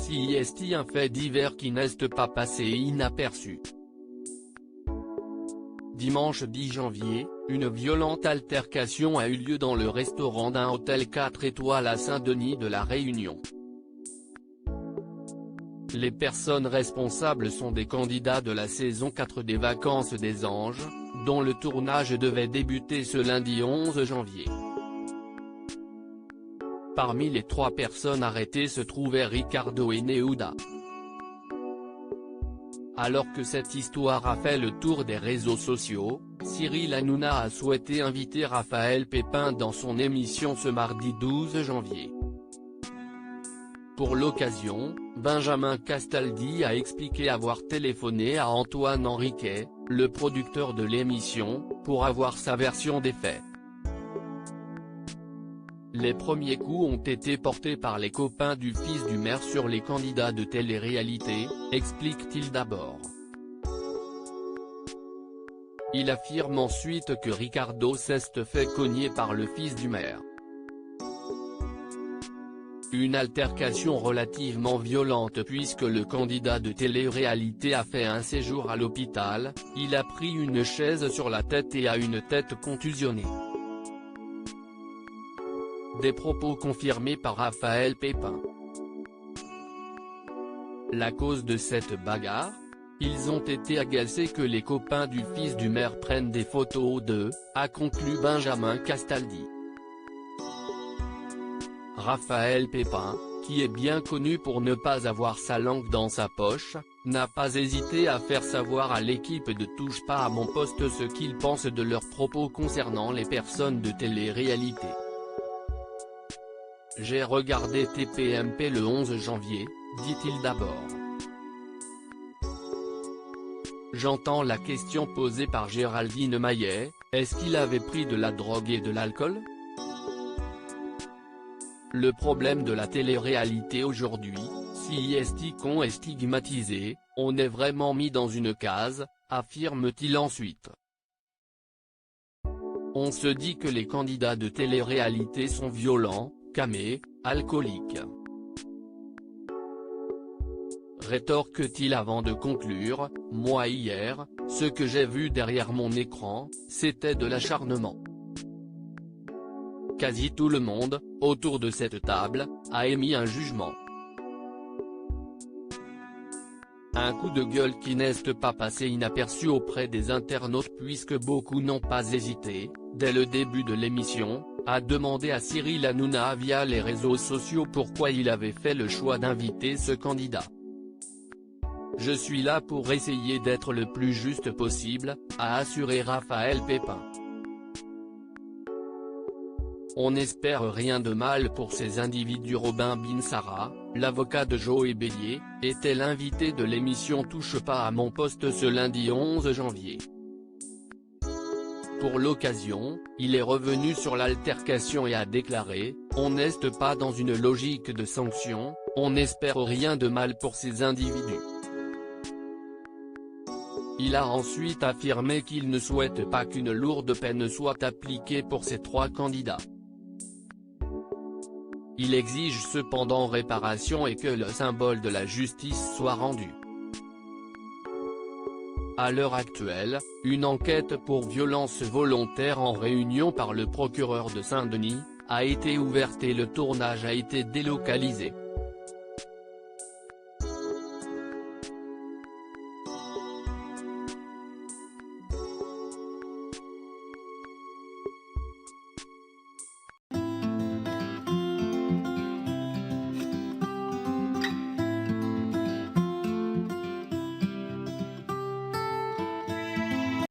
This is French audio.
CIST, un fait divers qui n'est pas passé inaperçu. Dimanche 10 janvier, une violente altercation a eu lieu dans le restaurant d'un hôtel 4 étoiles à Saint-Denis de la Réunion. Les personnes responsables sont des candidats de la saison 4 des Vacances des Anges, dont le tournage devait débuter ce lundi 11 janvier. Parmi les 3 personnes arrêtées se trouvaient Ricardo et Neuda. Alors que cette histoire a fait le tour des réseaux sociaux, Cyril Hanouna a souhaité inviter Raphaël Pépin dans son émission ce mardi 12 janvier. Pour l'occasion, Benjamin Castaldi a expliqué avoir téléphoné à Antoine Henriquet, le producteur de l'émission, pour avoir sa version des faits. Les premiers coups ont été portés par les copains du fils du maire sur les candidats de télé-réalité, explique-t-il d'abord. Il affirme ensuite que Ricardo s'est fait cogner par le fils du maire. Une altercation relativement violente puisque le candidat de télé-réalité a fait un séjour à l'hôpital, il a pris une chaise sur la tête et a une tête contusionnée. Des propos confirmés par Raphaël Pépin. La cause de cette bagarre? Ils ont été agacés que les copains du fils du maire prennent des photos d'eux, a conclu Benjamin Castaldi. Raphaël Pépin, qui est bien connu pour ne pas avoir sa langue dans sa poche, n'a pas hésité à faire savoir à l'équipe de Touche pas à mon poste ce qu'il pense de leurs propos concernant les personnes de télé-réalité. J'ai regardé TPMP le 11 janvier, dit-il d'abord. J'entends la question posée par Géraldine Maillet, est-ce qu'il avait pris de la drogue et de l'alcool? Le problème de la télé-réalité aujourd'hui, CIST qu'on est stigmatisé, on est vraiment mis dans une case, affirme-t-il ensuite. On se dit que les candidats de télé-réalité sont violents, camés, alcooliques. Rétorque-t-il avant de conclure, moi hier, ce que j'ai vu derrière mon écran, c'était de l'acharnement. Quasi tout le monde, autour de cette table, a émis un jugement. Un coup de gueule qui n'est pas passé inaperçu auprès des internautes puisque beaucoup n'ont pas hésité, dès le début de l'émission, à demander à Cyril Hanouna via les réseaux sociaux pourquoi il avait fait le choix d'inviter ce candidat. Je suis là pour essayer d'être le plus juste possible, a assuré Raphaël Pépin. On n'espère rien de mal pour ces individus. Robin Binsara, l'avocat de Joël Bélier, était l'invité de l'émission Touche pas à mon poste ce lundi 11 janvier. Pour l'occasion, il est revenu sur l'altercation et a déclaré, on n'est pas dans une logique de sanction, on n'espère rien de mal pour ces individus. Il a ensuite affirmé qu'il ne souhaite pas qu'une lourde peine soit appliquée pour ces 3 candidats. Il exige cependant réparation et que le symbole de la justice soit rendu. À l'heure actuelle, une enquête pour violence volontaire en Réunion par le procureur de Saint-Denis, a été ouverte et le tournage a été délocalisé.